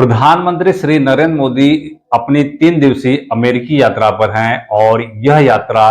प्रधानमंत्री श्री नरेंद्र मोदी अपनी 3 दिवसीय अमेरिकी यात्रा पर हैं और यह यात्रा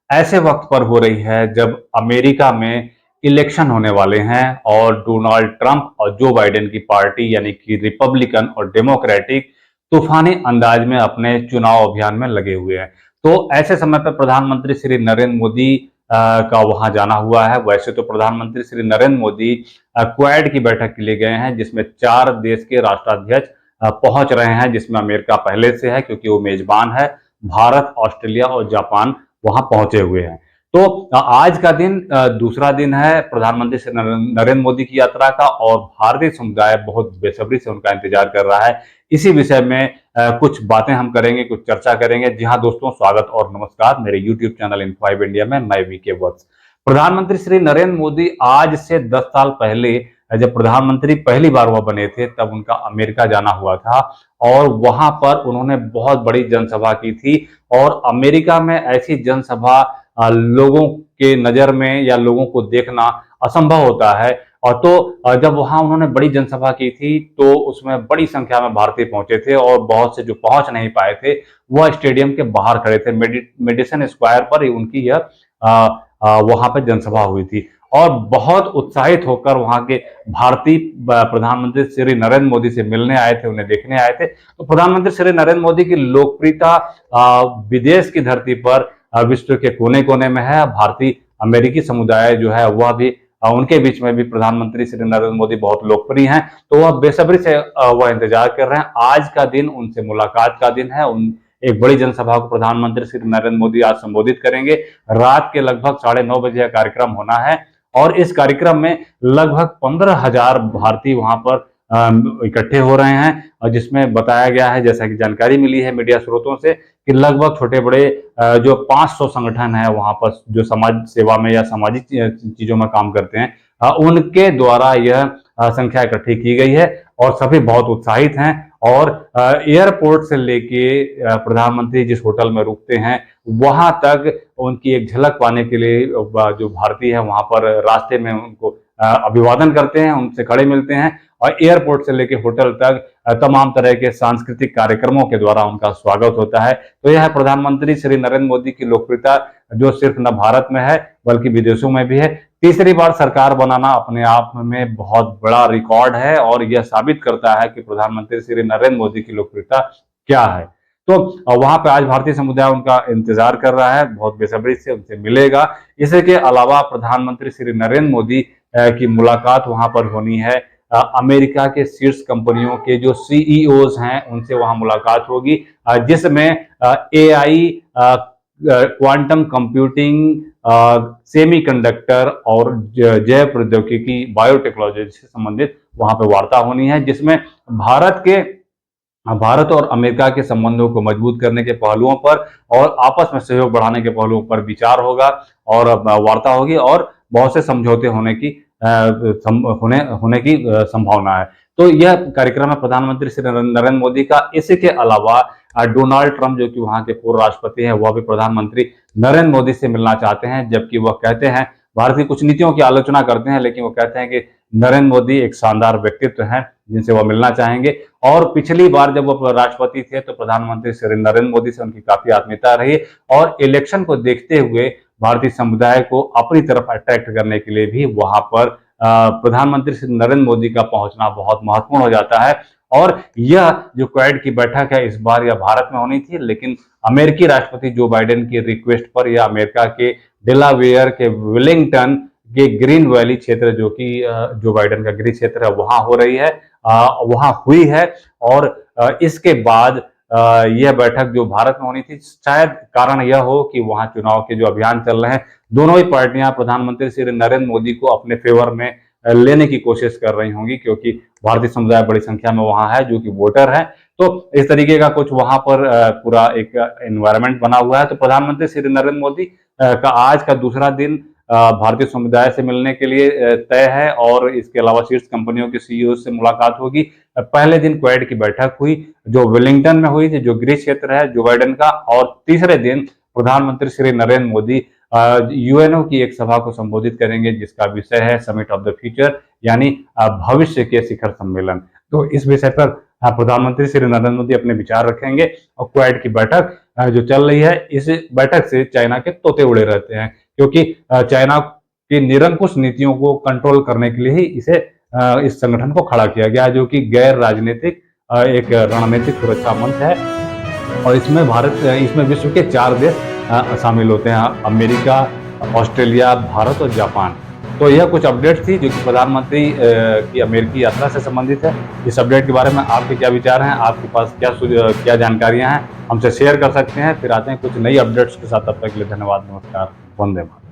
ऐसे वक्त पर हो रही है जब अमेरिका में इलेक्शन होने वाले हैं और डोनाल्ड ट्रंप और जो बाइडेन की पार्टी यानी कि रिपब्लिकन और डेमोक्रेटिक तूफानी अंदाज में अपने चुनाव अभियान में लगे हुए हैं। तो ऐसे समय पर प्रधानमंत्री श्री नरेंद्र मोदी का वहां जाना हुआ है। वैसे तो प्रधानमंत्री श्री नरेंद्र मोदी क्वाड की बैठक के लिए गए हैं, जिसमें 4 देश के राष्ट्राध्यक्ष पहुंच रहे हैं, जिसमें अमेरिका पहले से है क्योंकि वो मेजबान है। भारत, ऑस्ट्रेलिया और जापान वहां पहुंचे हुए हैं। तो आज का दिन दूसरा दिन है प्रधानमंत्री श्री नरेंद्र मोदी की यात्रा का और भारतीय समुदाय बहुत बेसब्री से उनका इंतजार कर रहा है। इसी विषय में कुछ बातें हम करेंगे, कुछ चर्चा करेंगे। जी हाँ दोस्तों, स्वागत और नमस्कार मेरे यूट्यूब चैनल इन5 इंडिया में। मैं वीके वत्स। प्रधानमंत्री श्री नरेंद्र मोदी आज से 10 साल पहले जब प्रधानमंत्री पहली बार वह बने थे तब उनका अमेरिका जाना हुआ था और वहां पर उन्होंने बहुत बड़ी जनसभा की थी। और अमेरिका में ऐसी जनसभा लोगों के नजर में या लोगों को देखना असंभव होता है। और तो जब वहां उन्होंने बड़ी जनसभा की थी तो उसमें बड़ी संख्या में भारतीय पहुंचे थे और बहुत से जो पहुंच नहीं पाए थे वह स्टेडियम के बाहर खड़े थे। मेडिसन स्क्वायर पर उनकी यह वहां पर जनसभा हुई थी और बहुत उत्साहित होकर वहां के भारतीय प्रधानमंत्री श्री नरेंद्र मोदी से मिलने आए थे, उन्हें देखने आए थे। तो प्रधानमंत्री श्री नरेंद्र मोदी की लोकप्रियता विदेश की धरती पर विश्व के कोने कोने में है। भारतीय अमेरिकी समुदाय जो है वह भी उनके बीच में भी प्रधानमंत्री श्री नरेंद्र मोदी बहुत लोकप्रिय हैं। तो वह बेसब्री से वह इंतजार कर रहे हैं। आज का दिन उनसे मुलाकात का दिन है। एक बड़ी जनसभा को प्रधानमंत्री श्री नरेंद्र मोदी आज संबोधित करेंगे। रात के लगभग 9:30 बजे यह कार्यक्रम होना है और इस कार्यक्रम में लगभग 15,000 भारतीय वहां पर इकट्ठे हो रहे हैं और जिसमें बताया गया है, जैसा कि जानकारी मिली है मीडिया स्रोतों से, कि लगभग छोटे बड़े जो 500 संगठन है वहां पर जो समाज सेवा में या सामाजिक चीजों में काम करते हैं उनके द्वारा यह संख्या इकट्ठी की गई है और सभी बहुत उत्साहित हैं। और एयरपोर्ट से लेके प्रधानमंत्री जिस होटल में रुकते हैं वहां तक उनकी एक झलक पाने के लिए जो भारतीय है वहां पर रास्ते में उनको अभिवादन करते हैं, उनसे खड़े मिलते हैं और एयरपोर्ट से लेके होटल तक तमाम तरह के सांस्कृतिक कार्यक्रमों के द्वारा उनका स्वागत होता है। तो यह है प्रधानमंत्री श्री नरेंद्र मोदी की लोकप्रियता, जो सिर्फ न भारत में है बल्कि विदेशों में भी है। तीसरी बार सरकार बनाना अपने आप में बहुत बड़ा रिकॉर्ड है और यह साबित करता है कि प्रधानमंत्री श्री नरेंद्र मोदी की लोकप्रियता क्या है। तो वहां पे आज भारतीय समुदाय उनका इंतजार कर रहा है, बहुत बेसब्री से उनसे मिलेगा। इसके अलावा प्रधानमंत्री श्री नरेंद्र मोदी की मुलाकात वहां पर होनी है अमेरिका के शीर्ष कंपनियों के जो सीईओज हैं उनसे वहां मुलाकात होगी, जिसमें एआई, क्वांटम कंप्यूटिंग, सेमीकंडक्टर और जैव प्रौद्योगिकी, बायोटेक्नोलॉजी से संबंधित वहां पर वार्ता होनी है, जिसमें भारत और अमेरिका के संबंधों को मजबूत करने के पहलुओं पर और आपस में सहयोग बढ़ाने के पहलुओं पर विचार होगा और वार्ता होगी और बहुत से समझौते होने की संभावना है। तो यह कार्यक्रम है प्रधानमंत्री श्री नरेंद्र मोदी का। इसी के अलावा डोनाल्ड ट्रंप जो कि वहां के पूर्व राष्ट्रपति हैं वह भी प्रधानमंत्री नरेंद्र मोदी से मिलना चाहते हैं, जबकि वह कहते हैं, भारत की कुछ नीतियों की आलोचना करते हैं लेकिन वो कहते हैं कि नरेंद्र मोदी एक शानदार व्यक्तित्व हैं जिनसे वह मिलना चाहेंगे। और पिछली बार जब वो राष्ट्रपति थे तो प्रधानमंत्री श्री नरेंद्र मोदी से उनकी काफी आत्मीयता रही और इलेक्शन को देखते हुए भारतीय समुदाय को अपनी तरफ अट्रैक्ट करने के लिए भी वहां पर प्रधानमंत्री श्री नरेंद्र मोदी का पहुंचना बहुत महत्वपूर्ण हो जाता है। और यह जो क्वाड की बैठक है इस बार यह भारत में होनी थी, लेकिन अमेरिकी राष्ट्रपति जो बाइडेन की रिक्वेस्ट पर यह अमेरिका के डेलावेयर के विलिंगटन के ग्रीन वैली क्षेत्र, जो कि जो बाइडेन का गृह क्षेत्र है, वहां हो रही है, वहां हुई है। और इसके बाद यह बैठक जो भारत में होनी थी, शायद कारण यह हो कि वहां चुनाव के जो अभियान चल रहे हैं दोनों ही पार्टियां प्रधानमंत्री श्री नरेंद्र मोदी को अपने फेवर में लेने की कोशिश कर रही होंगी, क्योंकि भारतीय समुदाय बड़ी संख्या में वहां है जो कि वोटर है। तो इस तरीके का कुछ वहां पर पूरा एक एनवायरनमेंट बना हुआ है। तो प्रधानमंत्री श्री नरेंद्र मोदी का आज का दूसरा दिन भारतीय समुदाय से मिलने के लिए तय है और इसके अलावा शीर्ष कंपनियों के सीईओ से मुलाकात होगी। पहले दिन क्वाड की बैठक हुई जो वेलिंगटन में हुई थी, जो गृह क्षेत्र है जो बाइडेन का, और तीसरे दिन प्रधानमंत्री श्री नरेंद्र मोदी यूएनओ की एक सभा को संबोधित करेंगे जिसका विषय है समिट ऑफ द फ्यूचर, यानी भविष्य के शिखर सम्मेलन। तो इस विषय पर प्रधानमंत्री श्री नरेंद्र मोदी अपने विचार रखेंगे। और क्वाड की बैठक जो चल रही है, इस बैठक से चाइना के तोते उड़े रहते हैं, क्योंकि चाइना की निरंकुश नीतियों को कंट्रोल करने के लिए ही इस संगठन को खड़ा किया गया, जो कि गैर राजनीतिक एक रणनीतिक सुरक्षा मंच है। और इसमें विश्व के 4 देश शामिल होते हैं, अमेरिका, ऑस्ट्रेलिया, भारत और जापान। तो यह कुछ अपडेट थी जो कि प्रधानमंत्री की अमेरिकी यात्रा से संबंधित है। इस अपडेट के बारे में आपके क्या विचार हैं, आपके पास क्या जानकारियां हैं, हमसे शेयर कर सकते हैं। फिर आते हैं कुछ नई अपडेट्स के साथ, तब तक के लिए धन्यवाद, नमस्कार, वंदे मातरम।